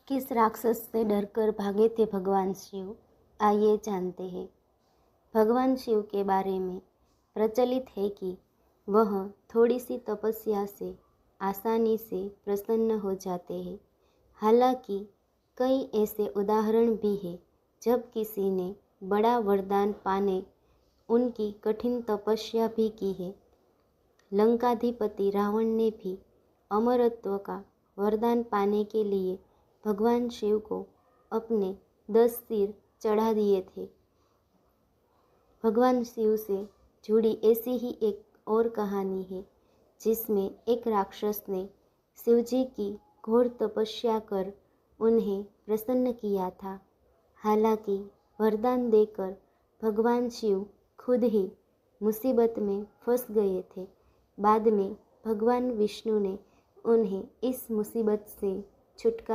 किस राक्षस से डरकर भागे थे भगवान शिव, आइए जानते हैं। भगवान शिव के बारे में प्रचलित है कि वह थोड़ी सी तपस्या से आसानी से प्रसन्न हो जाते हैं। हालांकि कई ऐसे उदाहरण भी हैं जब किसी ने बड़ा वरदान पाने उनकी कठिन तपस्या भी की है। लंकाधिपति रावण ने भी अमरत्व का वरदान पाने के लिए भगवान शिव को अपने 10 सिर चढ़ा दिए थे। भगवान शिव से जुड़ी ऐसी ही एक और कहानी है जिसमें एक राक्षस ने शिवजी की घोर तपस्या कर उन्हें प्रसन्न किया था। हालांकि वरदान देकर भगवान शिव खुद ही मुसीबत में फंस गए थे। बाद में भगवान विष्णु ने उन्हें इस मुसीबत से छुटकारा